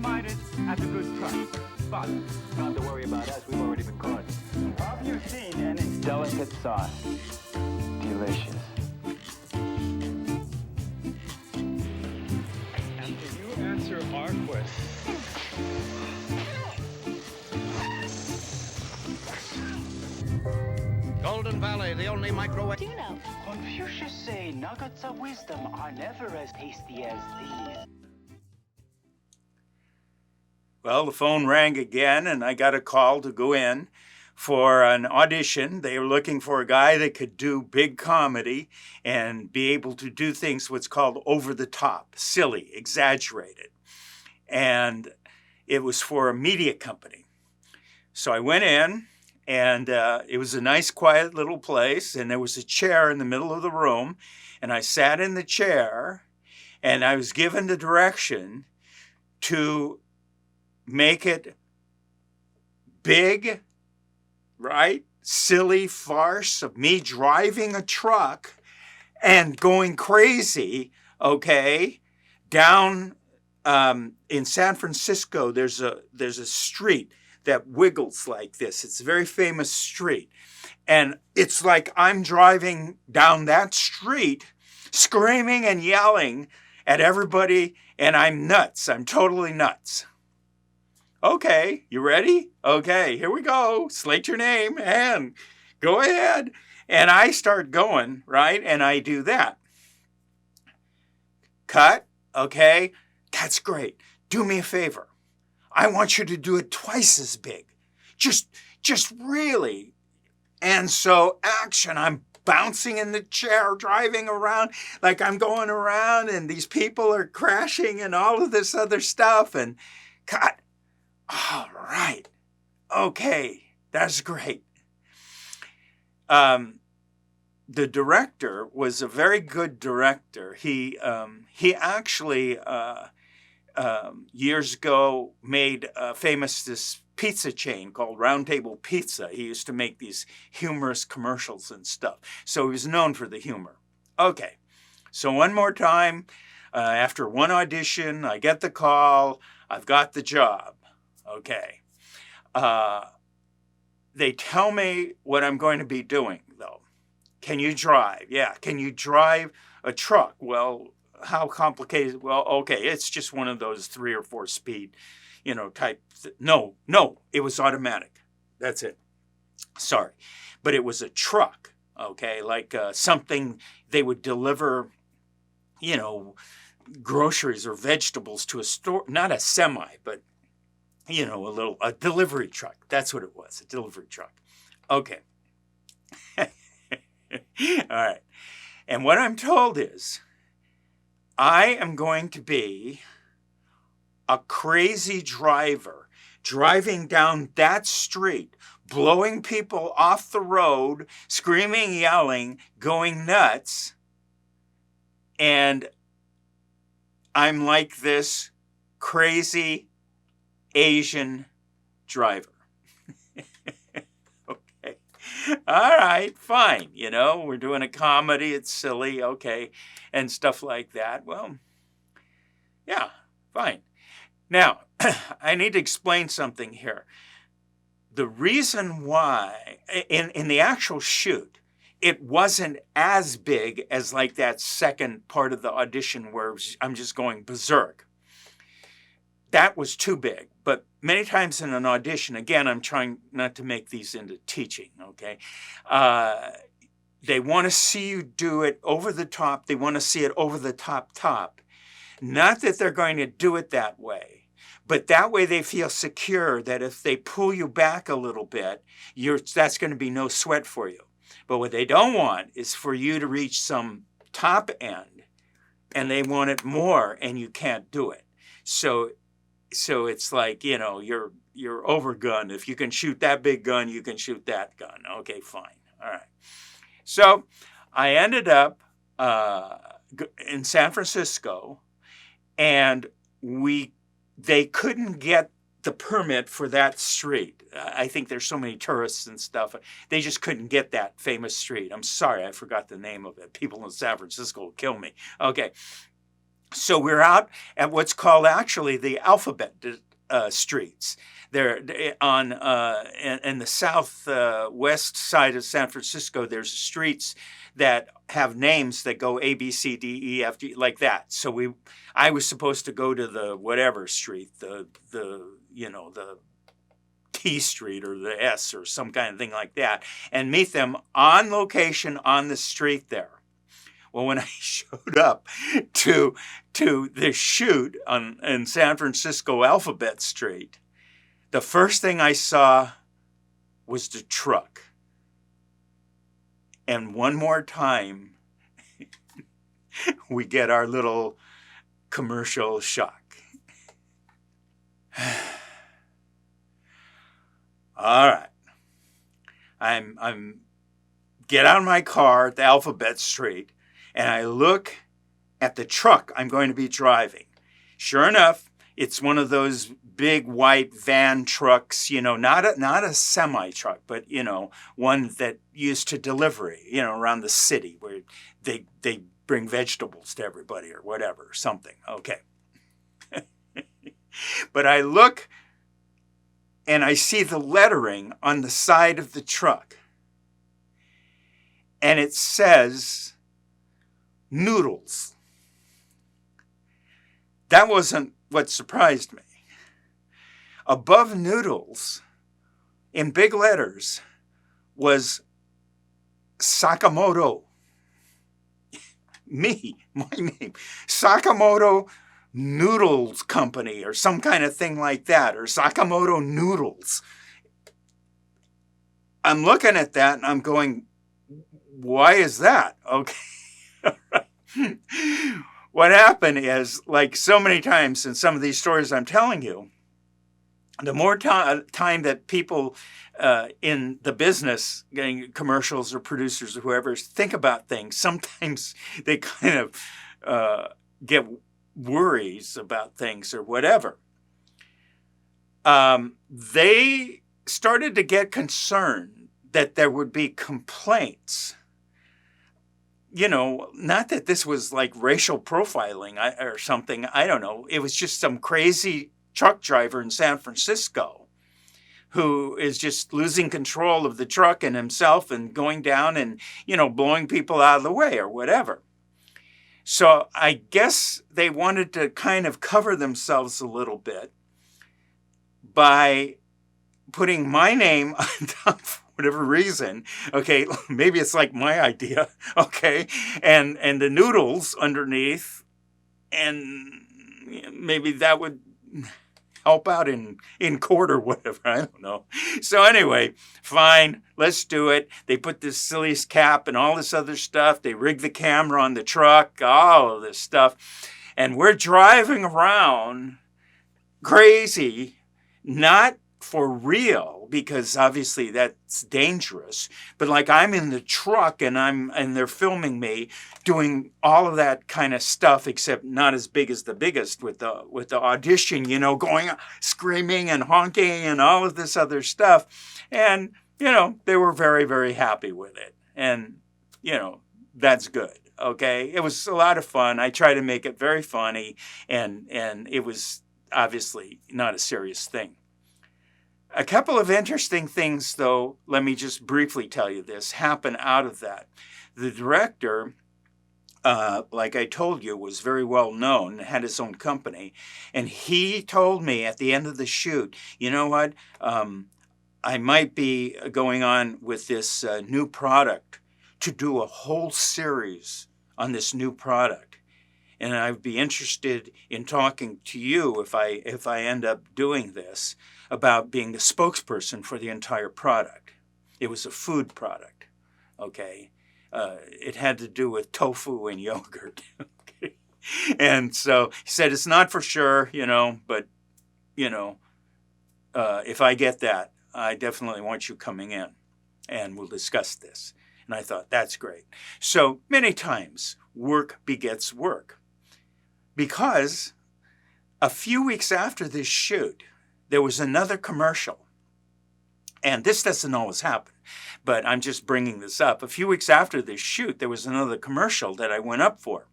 mine is at a good price. But not to worry about us, we've already been caught. have you seen any Delicate sauce. Delicious. And can you answer our question? Golden Valley, the only microwave. Do you know? Confucius say nuggets of wisdom are never as tasty as these. Well, the phone rang again, and I got a call to go in for an audition. They were looking for a guy that could do big comedy and be able to do things what's called over the top, silly, exaggerated. And it was for a media company. So I went in, and it was a nice, quiet little place, and there was a chair in the middle of the room, and I sat in the chair, and I was given the direction to make it big, right? Silly farce of me driving a truck and going crazy, okay? Down in San Francisco, there's a street that wiggles like this. It's a very famous street. And it's like I'm driving down that street, screaming and yelling at everybody, and I'm nuts. I'm totally nuts. Okay, you ready? Okay, here we go. Slate your name and go ahead. And I start going, right? And I do that. Cut. Okay, that's great. Do me a favor. I want you to do it twice as big. Just really. And so action. I'm bouncing in the chair, driving around like I'm going around, and these people are crashing and all of this other stuff. And cut. All right. Okay. That's great. The director was a very good director. He actually years ago made famous this pizza chain called Round Table Pizza. He used to make these humorous commercials and stuff. So he was known for the humor. Okay. So one more time, after one audition, I get the call. I've got the job. Okay. They tell me what I'm going to be doing, though. Can you drive? Yeah. Can you drive a truck? Well, how complicated? Well, okay, it's just one of those 3 or 4 speed, type. No, it was automatic. That's it. Sorry. But it was a truck, okay, like something they would deliver, groceries or vegetables to a store, not a semi, but a delivery truck. That's what it was, a delivery truck. Okay. All right. And what I'm told is I am going to be a crazy driver driving down that street, blowing people off the road, screaming, yelling, going nuts. And I'm like this crazy Asian driver. Okay. All right, fine. We're doing a comedy. It's silly. Okay. And stuff like that. Well, yeah, fine. Now, I need to explain something here. The reason why, in the actual shoot, it wasn't as big as like that second part of the audition where I'm just going berserk. That was too big. But many times in an audition, again, I'm trying not to make these into teaching, okay? They want to see you do it over the top. They want to see it over the top. Not that they're going to do it that way, but that way they feel secure that if they pull you back a little bit, that's going to be no sweat for you. But what they don't want is for you to reach some top end, and they want it more, and you can't do it. So it's like, you're overgunned. If you can shoot that big gun, you can shoot that gun. Okay, fine. All right. So I ended up in San Francisco, and they couldn't get the permit for that street. I think there's so many tourists and stuff. They just couldn't get that famous street. I'm sorry, I forgot the name of it. People in San Francisco will kill me. Okay. So we're out at what's called actually the alphabet streets. They're on in the southwest side of San Francisco. There's streets that have names that go A, B, C, D, E, F, G, like that. So I was supposed to go to the whatever street, the T Street or the S or some kind of thing like that, and meet them on location on the street there. Well, when I showed up to the shoot in San Francisco Alphabet Street, the first thing I saw was the truck. And one more time, we get our little commercial shock. All right. I'm get out of my car at the Alphabet Street, and I look at the truck I'm going to be driving. Sure enough, it's one of those big white van trucks, not a semi truck, but one that used to delivery, around the city where they bring vegetables to everybody or whatever, something. Okay. But I look and I see the lettering on the side of the truck. And it says Noodles. That wasn't what surprised me. Above Noodles, in big letters, was Sakamoto. My name. Sakamoto Noodles Company or some kind of thing like that, or Sakamoto Noodles. I'm looking at that and I'm going, why is that? Okay. What happened is, like so many times in some of these stories I'm telling you, the more time that people in the business, getting commercials or producers or whoever, think about things, sometimes they kind of get worries about things or whatever. They started to get concerned that there would be complaints. Not that this was like racial profiling or something. I don't know. It was just some crazy truck driver in San Francisco who is just losing control of the truck and himself and going down and, blowing people out of the way or whatever. So I guess they wanted to kind of cover themselves a little bit by putting my name on top for whatever reason. Okay, maybe it's like my idea. Okay, and the noodles underneath, and maybe that would help out in court or whatever. I don't know. So anyway, fine, let's do it. They put this silly cap and all this other stuff. They rig the camera on the truck, all of this stuff. And we're driving around crazy, not for real, because obviously that's dangerous. But like I'm in the truck and they're filming me doing all of that kind of stuff, except not as big as the biggest with the audition, going screaming and honking and all of this other stuff. And they were very, very happy with it. And that's good. Okay, it was a lot of fun. I tried to make it very funny, and it was obviously not a serious thing. A couple of interesting things, though, let me just briefly tell you this, happened out of that. The director, like I told you, was very well known, had his own company, and he told me at the end of the shoot, you know what, I might be going on with this new product to do a whole series on this new product. And I'd be interested in talking to you if I end up doing this about being the spokesperson for the entire product. It was a food product, okay? It had to do with tofu and yogurt, okay? And so he said, it's not for sure, but, if I get that, I definitely want you coming in and we'll discuss this. And I thought, that's great. So many times, work begets work. Because a few weeks after this shoot, there was another commercial. And this doesn't always happen, but I'm just bringing this up. A few weeks after this shoot, there was another commercial that I went up for.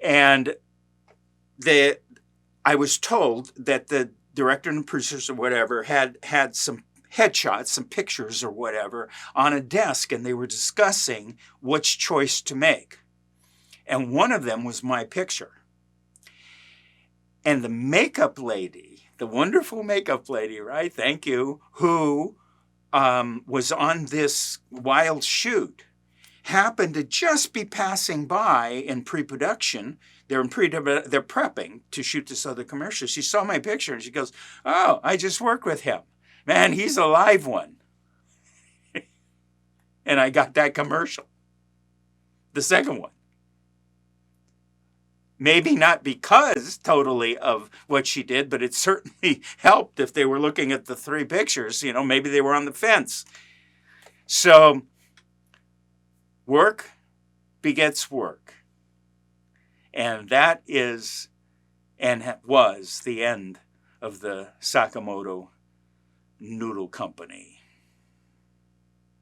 And I was told that the director and producers or whatever had some headshots, some pictures or whatever on a desk, and they were discussing which choice to make. And one of them was my picture. And the makeup lady, the wonderful makeup lady, right? Thank you, who was on this wild shoot, happened to just be passing by in pre-production. They're prepping to shoot this other commercial. She saw my picture and she goes, "Oh, I just worked with him. Man, he's a live one." And I got that commercial, the second one. Maybe not because totally of what she did, but it certainly helped if they were looking at the three pictures. You know, maybe they were on the fence. So work begets work. And that is and was the end of the Sakamoto Noodle Company.